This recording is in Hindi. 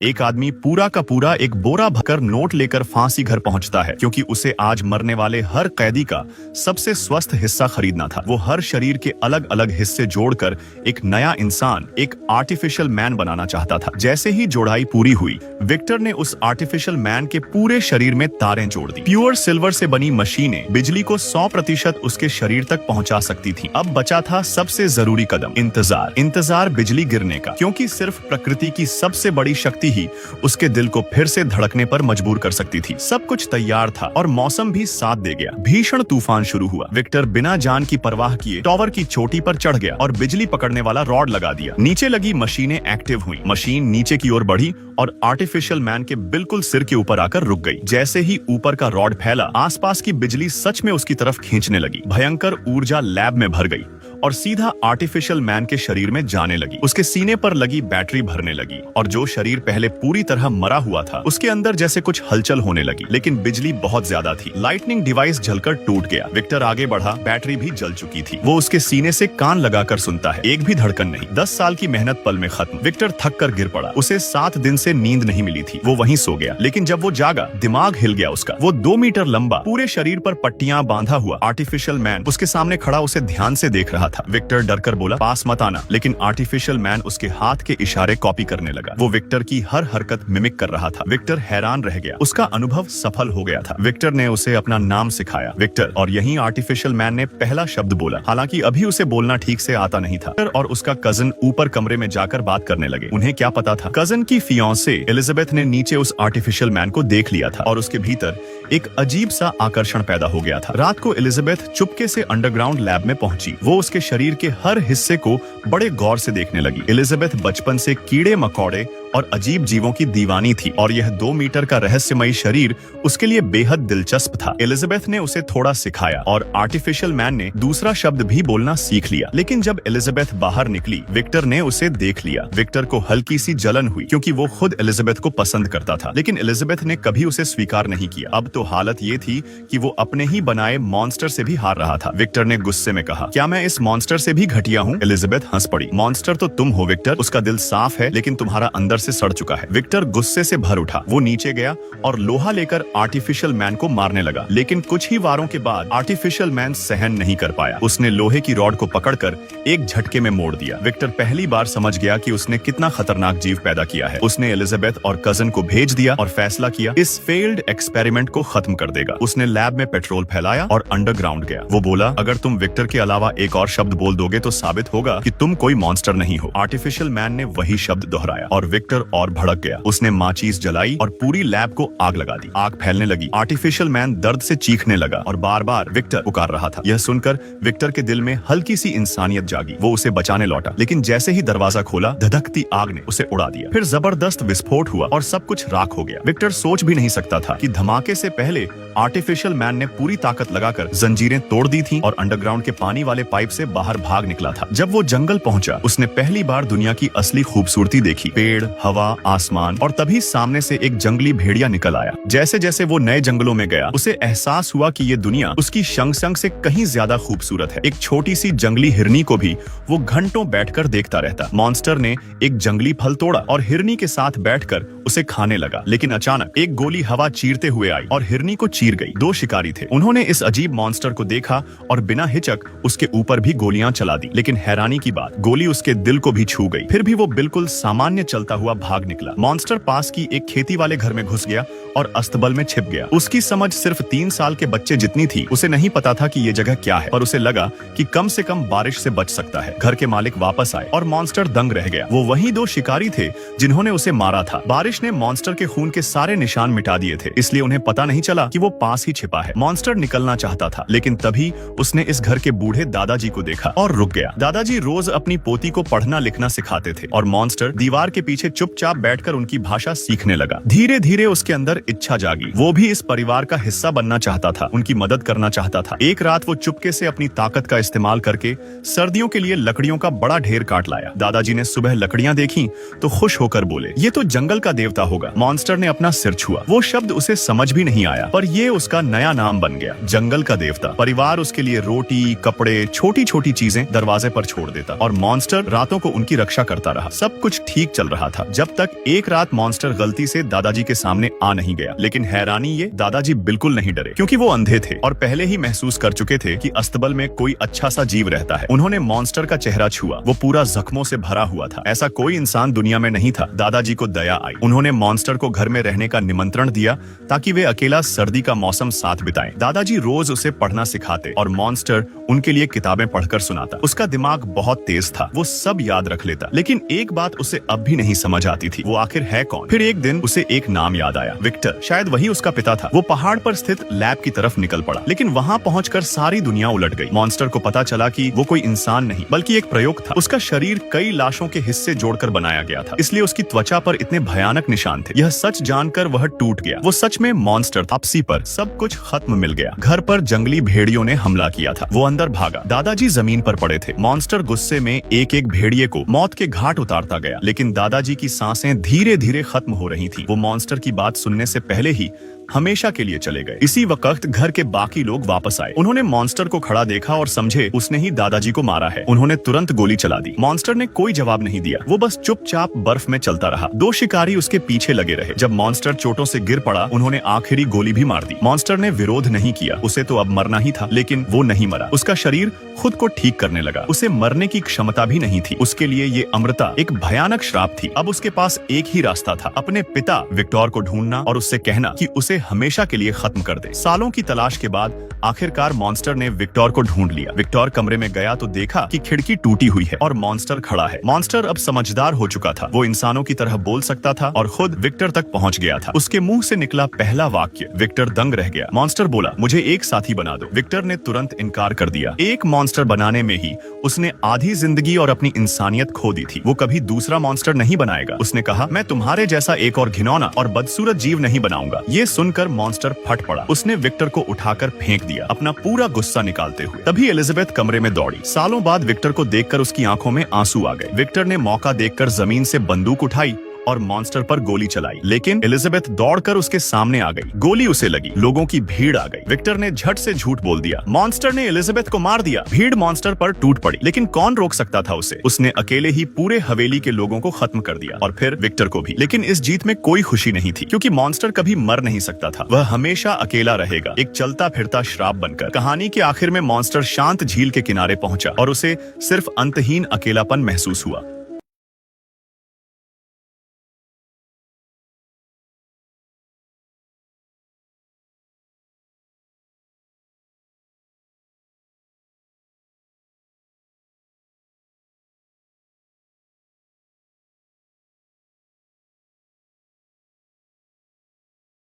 एक आदमी पूरा का पूरा एक बोरा भरकर नोट लेकर फांसी घर पहुंचता है, क्योंकि उसे आज मरने वाले हर कैदी का सबसे स्वस्थ हिस्सा खरीदना था। वो हर शरीर के अलग अलग हिस्से जोड़कर एक नया इंसान, एक आर्टिफिशियल मैन बनाना चाहता था। जैसे ही जोड़ाई पूरी हुई, विक्टर ने उस आर्टिफिशियल मैन के पूरे शरीर में तारें जोड़ दी। प्योर सिल्वर से बनी मशीनें बिजली को 100% उसके शरीर तक पहुंचा सकती थी। अब बचा था सबसे जरूरी कदम, इंतजार बिजली गिरने का, क्योंकि सिर्फ प्रकृति की सबसे बड़ी शक्ति ही उसके दिल को फिर से धड़कने पर मजबूर कर सकती थी। सब कुछ तैयार था और मौसम भी साथ दे गया। भीषण तूफान शुरू हुआ। विक्टर बिना जान की परवाह किए टावर की चोटी पर चढ़ गया और बिजली पकड़ने वाला रॉड लगा दिया। नीचे लगी मशीनें एक्टिव हुई। मशीन नीचे की ओर बढ़ी और आर्टिफिशियल मैन के बिल्कुल सिर के ऊपर आकर रुक गई। जैसे ही ऊपर का रॉड फैला, आसपास की बिजली सच में उसकी तरफ खींचने लगी। भयंकर ऊर्जा लैब में भर गई और सीधा आर्टिफिशियल मैन के शरीर में जाने लगी। उसके सीने पर लगी बैटरी भरने लगी और जो शरीर पहले पूरी तरह मरा हुआ था, उसके अंदर जैसे कुछ हलचल होने लगी। लेकिन बिजली बहुत ज्यादा थी। लाइटनिंग डिवाइस जलकर टूट गया। विक्टर आगे बढ़ा, बैटरी भी जल चुकी थी। वो उसके सीने से कान लगाकर सुनता है, एक भी धड़कन नहीं। 10 साल की मेहनत पल में खत्म। विक्टर थक कर गिर पड़ा। उसे 7 दिन से नींद नहीं मिली थी। वो वहीं सो गया। लेकिन जब वो जागा, दिमाग हिल गया उसका। वो 2 मीटर लंबा, पूरे शरीर पर पट्टियां बांधा हुआ आर्टिफिशियल मैन उसके सामने खड़ा उसे ध्यान से देख रहा था। विक्टर डरकर बोला, पास मत आना। लेकिन आर्टिफिशियल मैन उसके हाथ के इशारे कॉपी करने लगा। वो विक्टर की हर हरकत मिमिक कर रहा था। विक्टर हैरान रह गया। उसका अनुभव सफल हो गया था। विक्टर ने उसे अपना नाम सिखाया, विक्टर, और यही आर्टिफिशियल मैन ने पहला शब्द बोला। हालांकि अभी उसे बोलना ठीक से आता नहीं था। और उसका कजन ऊपर कमरे में जाकर बात करने लगे। उन्हें क्या पता था, कजन की फियांसे एलिजाबेथ ने नीचे उस आर्टिफिशियल मैन को देख लिया था और उसके भीतर एक अजीब सा आकर्षण पैदा हो गया था। रात को एलिजाबेथ चुपके से अंडरग्राउंड लैब में पहुंची। वो उसके शरीर के हर हिस्से को बड़े गौर से देखने लगी। एलिजाबेथ बचपन से कीड़े मकोड़े और अजीब जीवों की दीवानी थी और यह 2 मीटर का रहस्यमयी शरीर उसके लिए बेहद दिलचस्प था। एलिजाबेथ ने उसे थोड़ा सिखाया और आर्टिफिशियल मैन ने दूसरा शब्द भी बोलना सीख लिया। लेकिन जब एलिजाबेथ बाहर निकली, विक्टर ने उसे देख लिया। विक्टर को हल्की सी जलन हुई, क्योंकि वो खुद एलिजाबेथ को पसंद करता था। लेकिन एलिजाबेथ ने कभी उसे स्वीकार नहीं किया। अब तो हालत ये थी कि वो अपने ही बनाए मॉन्स्टर से भी हार रहा था। विक्टर ने गुस्से में कहा, क्या मैं इस मॉन्स्टर से भी घटिया हूँ? एलिजाबेथ हंस पड़ी। मॉन्स्टर तो तुम हो विक्टर। उसका दिल साफ है, लेकिन तुम्हारा अंदर से सड़ चुका है। विक्टर गुस्से से भर उठा। वो नीचे गया और लोहा लेकर आर्टिफिशियल मैन को मारने लगा। लेकिन कुछ ही वारों के बाद आर्टिफिशियल मैन सहन नहीं कर पाया। उसने लोहे की रॉड को पकड़कर एक झटके में मोड़ दिया। विक्टर पहली बार समझ गया कि उसने कितना खतरनाक जीव पैदा किया है। उसने एलिजाबेथ और कजन को भेज दिया और फैसला किया, इस फेल्ड एक्सपेरिमेंट को खत्म कर देगा। उसने लैब में पेट्रोल फैलाया और अंडरग्राउंड गया। वो बोला, अगर तुम विक्टर के अलावा एक और शब्द बोल दोगे तो साबित होगा कि तुम कोई मॉन्स्टर नहीं हो। आर्टिफिशियल मैन ने वही शब्द दोहराया और विक्टर और भड़क गया। उसने माचिस जलाई और पूरी लैब को आग लगा दी। आग फैलने लगी। आर्टिफिशियल मैन दर्द से चीखने लगा और बार बार विक्टर पुकार रहा था। यह सुनकर विक्टर के दिल में हल्की सी इंसानियत जागी। वो उसे बचाने लौटा, लेकिन जैसे ही दरवाजा खोला, धधकती आग ने उसे उड़ा दिया। फिर जबरदस्त विस्फोट हुआ और सब कुछ राख हो गया। विक्टर सोच भी नहीं सकता था कि धमाके से पहले आर्टिफिशियल मैन ने पूरी ताकत लगाकर जंजीरें तोड़ दी थीं और अंडरग्राउंड के पानी वाले पाइप से बाहर भाग निकला था। जब वो जंगल पहुंचा, उसने पहली बार दुनिया की असली खूबसूरती देखी। पेड़, हवा, आसमान, और तभी सामने से एक जंगली भेड़िया निकल आया। जैसे जैसे वो नए जंगलों में गया, उसे एहसास हुआ कि ये दुनिया उसकी शंग से कहीं ज्यादा खूबसूरत है। एक छोटी सी जंगली हिरनी को भी वो घंटों बैठकर देखता रहता। मॉन्स्टर ने एक जंगली फल तोड़ा और हिरनी के साथ बैठकर उसे खाने लगा। लेकिन अचानक एक गोली हवा चीरते हुए आई और हिरनी को चीर गई। 2 शिकारी थे। उन्होंने इस अजीब मॉन्स्टर को देखा और बिना हिचक उसके ऊपर भी गोलियां चला दी। लेकिन हैरानी की बात, गोली उसके दिल को भी छू गई। फिर भी वो बिल्कुल सामान्य चलता हुआ भाग निकला। मॉन्स्टर पास की एक खेती वाले घर में घुस गया और अस्तबल में छिप गया। उसकी समझ सिर्फ 3 साल के बच्चे जितनी थी। उसे नहीं पता था कि ये जगह क्या है, पर उसे लगा कि कम से कम बारिश से बच सकता है। घर के मालिक वापस आए और मॉन्स्टर दंग रह गया। वो वही 2 शिकारी थे जिन्होंने उसे मारा था। बारिश ने मॉन्स्टर के खून के सारे निशान मिटा दिए थे, इसलिए उन्हें पता नहीं चला कि वो पास ही छिपा है। मॉन्स्टर निकलना चाहता था, लेकिन तभी उसने इस घर के बूढ़े दादाजी को देखा और रुक गया। दादाजी रोज अपनी पोती को पढ़ना लिखना सिखाते थे और मॉन्स्टर दीवार के पीछे चुपचाप बैठकर उनकी भाषा सीखने लगा। धीरे धीरे उसके अंदर इच्छा जागी। वो भी इस परिवार का हिस्सा बनना चाहता था, उनकी मदद करना चाहता था। एक रात वो चुपके से अपनी ताकत का इस्तेमाल करके सर्दियों के लिए लकड़ियों का बड़ा ढेर काट लाया। दादाजी ने सुबह लकड़ियां देखी तो खुश होकर बोले, ये तो जंगल का देवता होगा। मॉन्स्टर ने अपना सिर छुआ। वो शब्द उसे समझ भी नहीं आया, पर ये उसका नया नाम बन गया, जंगल का देवता। परिवार उसके लिए रोटी, कपड़े, छोटी छोटी चीजें दरवाजे पर छोड़ देता और मॉन्स्टर रातों को उनकी रक्षा करता रहा। सब कुछ ठीक चल रहा था जब तक एक रात मॉन्स्टर गलती से दादाजी के सामने आ नहीं गया। लेकिन हैरानी ये, दादाजी बिल्कुल नहीं डरे, क्योंकि वो अंधे थे और पहले ही महसूस कर चुके थे कि अस्तबल में कोई अच्छा सा जीव रहता है। उन्होंने मॉन्स्टर का चेहरा छुआ। वो पूरा जख्मों से भरा हुआ था। ऐसा कोई इंसान दुनिया में नहीं था। दादाजी को दया आई। उन्होंने मॉन्स्टर को घर में रहने का निमंत्रण दिया ताकि वे अकेला सर्दी का मौसम साथ बिताएं। दादाजी रोज उसे पढ़ना सिखाते और मॉन्स्टर उनके लिए किताबें पढ़कर सुनाता। उसका दिमाग बहुत तेज था, वो सब याद रख लेता। लेकिन एक बात उसे अब भी नहीं समझ आती थी, वो आखिर है कौन। फिर एक दिन उसे एक नाम याद आया, विक्टर। शायद वही उसका पिता था। वो पहाड़ पर स्थित लैब की तरफ निकल पड़ा, लेकिन वहाँ पहुंचकर सारी दुनिया उलट गई। मॉन्स्टर को पता चला कि वो कोई इंसान नहीं बल्कि एक प्रयोग था। उसका शरीर कई लाशों के हिस्से जोड़कर बनाया गया था, इसलिए उसकी त्वचा पर इतने भयानक निशान थे। यह सच जानकर वह टूट गया। वो सच में मॉन्स्टर था। वापसी पर सब कुछ खत्म मिल गया। घर पर जंगली भेड़ियों ने हमला किया था। वो अंदर भागा। दादाजी जमीन पर पड़े थे। मॉन्स्टर गुस्से में एक एक भेड़िए को मौत के घाट उतारता गया, लेकिन दादाजी की सांसें धीरे धीरे खत्म हो रही थी। वो मॉन्स्टर की बात सुनने से पहले ही हमेशा के लिए चले गए। इसी वक्त घर के बाकी लोग वापस आए। उन्होंने मॉन्स्टर को खड़ा देखा और समझे उसने ही दादाजी को मारा है। उन्होंने तुरंत गोली चला दी। मॉन्स्टर ने कोई जवाब नहीं दिया। वो बस चुपचाप बर्फ में चलता रहा। दो शिकारी उसके पीछे लगे रहे। जब मॉन्स्टर चोटों से गिर पड़ा, उन्होंने आखिरी गोली भी मार दी। मॉन्स्टर ने विरोध नहीं किया। उसे तो अब मरना ही था, लेकिन वो नहीं मरा। उसका शरीर खुद को ठीक करने लगा। उसे मरने की क्षमता भी नहीं थी। उसके लिए ये अमृता एक भयानक श्राप थी। अब उसके पास एक ही रास्ता था, अपने पिता विक्टर को ढूंढना और उससे कहना कि उसे हमेशा के लिए खत्म कर दे। सालों की तलाश के बाद आखिरकार मॉन्स्टर ने विक्टर को ढूंढ लिया। विक्टर कमरे में गया तो देखा कि खिड़की टूटी हुई है और मॉन्स्टर खड़ा है। मॉन्स्टर अब समझदार हो चुका था। वो इंसानों की तरह बोल सकता था और खुद विक्टर तक पहुंच गया था। उसके मुंह से निकला पहला वाक्य, विक्टर दंग रह गया। मॉन्स्टर बोला, मुझे एक साथी बना दो। विक्टर ने तुरंत इनकार कर दिया। एक मॉन्स्टर बनाने में ही उसने आधी जिंदगी और अपनी इंसानियत खो दी थी। वो कभी दूसरा मॉन्स्टर नहीं बनाएगा। उसने कहा, मैं तुम्हारे जैसा एक और घिनौना और बदसूरत जीव नहीं बनाऊंगा। ये सुनकर मॉन्स्टर फट पड़ा। उसने विक्टर को उठाकर फेंक दिया, अपना पूरा गुस्सा निकालते हुए। तभी एलिजाबेथ कमरे में दौड़ी। सालों बाद विक्टर को देखकर उसकी आंखों में आंसू आ गए। विक्टर ने मौका देखकर जमीन से बंदूक उठाई और मॉन्स्टर पर गोली चलाई, लेकिन एलिजाबेथ दौड़कर उसके सामने आ गई। गोली उसे लगी। लोगों की भीड़ आ गई। विक्टर ने झट से झूठ बोल दिया, मॉन्स्टर ने एलिजाबेथ को मार दिया। भीड़ मॉन्स्टर पर टूट पड़ी, लेकिन कौन रोक सकता था उसे। उसने अकेले ही पूरे हवेली के लोगों को खत्म कर दिया और फिर विक्टर को भी। लेकिन इस जीत में कोई खुशी नहीं थी, क्योंकि मॉन्स्टर कभी मर नहीं सकता था। वह हमेशा अकेला रहेगा, एक चलता फिरता श्राप बनकर। कहानी के आखिर में मॉन्स्टर शांत झील के किनारे पहुंचा और उसे सिर्फ अंतहीन अकेलापन महसूस हुआ।